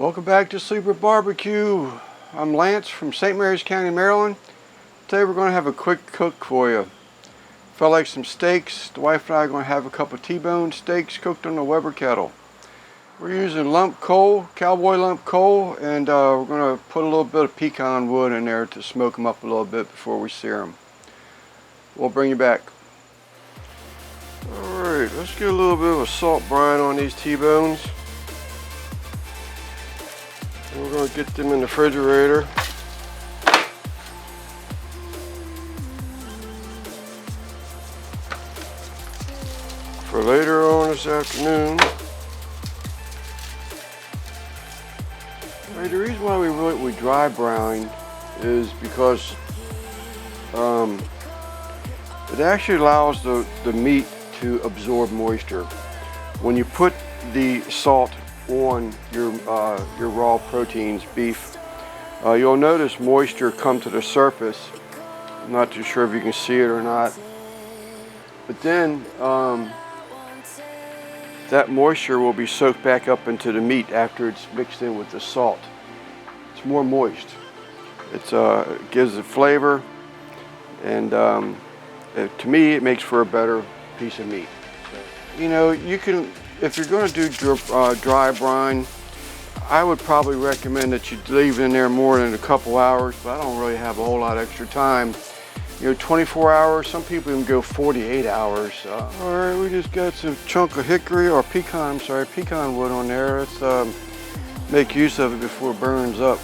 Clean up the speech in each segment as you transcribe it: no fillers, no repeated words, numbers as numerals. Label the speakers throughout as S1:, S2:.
S1: Welcome back to Sleeper Barbecue. I'm Lance from St. Mary's County, Maryland. Today we're going to have a quick cook for you. Felt like some steaks. The wife and I are going to have a couple T-bone steaks cooked on the Weber kettle. We're using lump coal, cowboy lump coal, and we're going to put a little bit of pecan wood in there to smoke them up a little bit before we sear them. We'll bring you back. Alright, let's get a little bit of a salt brine on these T-bones. We're going to get them in the refrigerator. For later on this afternoon. Right, the reason why we dry brine is because it actually allows the meat to absorb moisture. When you put the salt on your raw proteins, beef, you'll notice moisture come to the surface. I'm not too sure if you can see it or not, but then that moisture will be soaked back up into the meat after it's mixed in with the salt. It's more moist. It gives it flavor, and to me it makes for a better piece of meat. You know, you can, if you're going to do dry brine, I would probably recommend that you leave it in there more than a couple hours, but I don't really have a whole lot of extra time. You know, 24 hours, some people even go 48 hours. All right, we just got some chunk of hickory, or pecan, pecan wood on there. Let's make use of it before it burns up.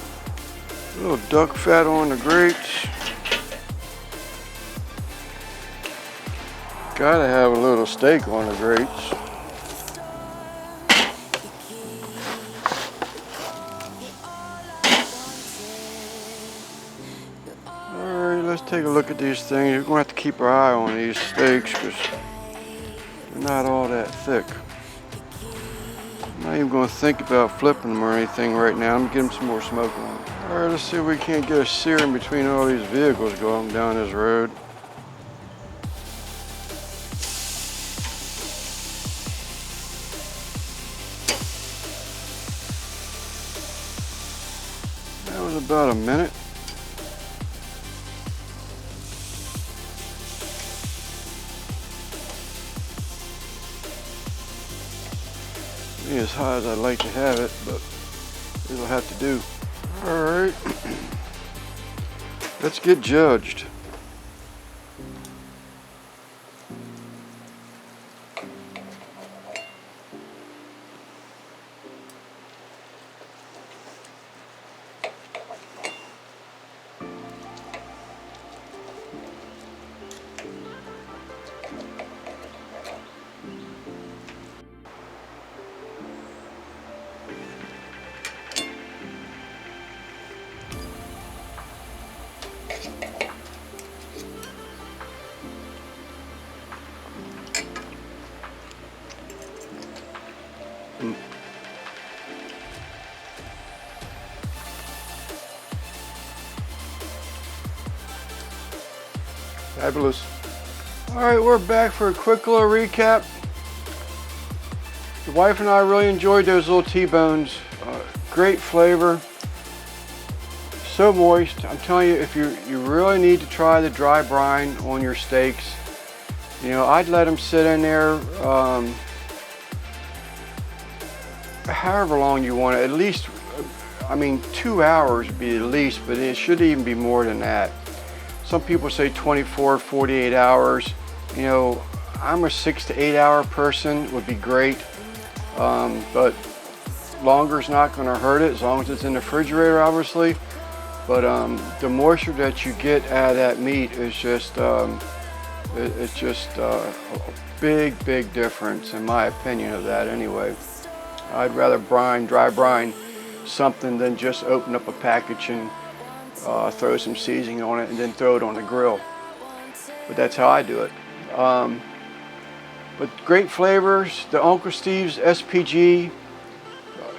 S1: A little duck fat on the grates. Gotta have a little steak on the grates. Let's take a look at these things. You're going to have to keep our eye on these steaks because they're not all that thick. I'm not even going to think about flipping them or anything right now. I'm going to give them some more smoke on them. Alright, let's see if we can't get a sear in between all these vehicles going down this road. That was about a minute. As high as I'd like to have it, but it'll have to do. All right, let's get judged. Fabulous. All right, we're back for a quick little recap. The wife and I really enjoyed those little T-bones. Great flavor. So moist. I'm telling you, if you really need to try the dry brine on your steaks, you know, I'd let them sit in there however long you want it. At least, I mean, 2 hours would be the least, but it should even be more than that. Some people say 24, 48 hours. You know, I'm a 6 to 8 hour person, would be great. But longer's not gonna hurt it as long as it's in the refrigerator, obviously. But the moisture that you get out of that meat is just, it's just a big difference in my opinion of that anyway. I'd rather dry brine something than just open up a package and throw some seasoning on it and then throw it on the grill. But that's how I do it. But great flavors. The Uncle Steve's SPG,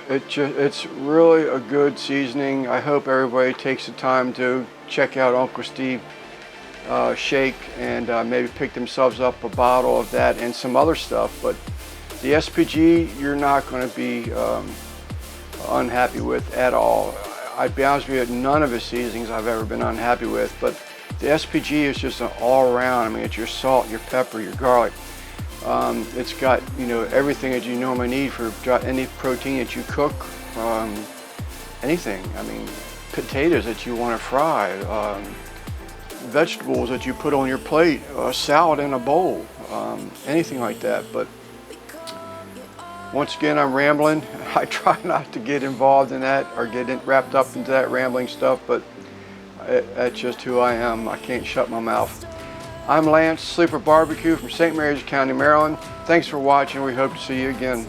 S1: it's really a good seasoning. I hope everybody takes the time to check out Uncle Steve shake and maybe pick themselves up a bottle of that and some other stuff. But the SPG, you're not going to be unhappy with at all. I'd be honest with you, none of his seasonings I've ever been unhappy with, but the SPG is just an all-around. I mean, it's your salt, your pepper, your garlic. It's got, you know, everything that you normally need for any protein that you cook, anything. I mean, potatoes that you want to fry, vegetables that you put on your plate, salad in a bowl, anything like that. But once again, I'm rambling. I try not to get involved in that or get wrapped up into that rambling stuff, but that's just who I am. I can't shut my mouth. I'm Lance, Sleeper Barbecue from St. Mary's County, Maryland. Thanks for watching. We hope to see you again.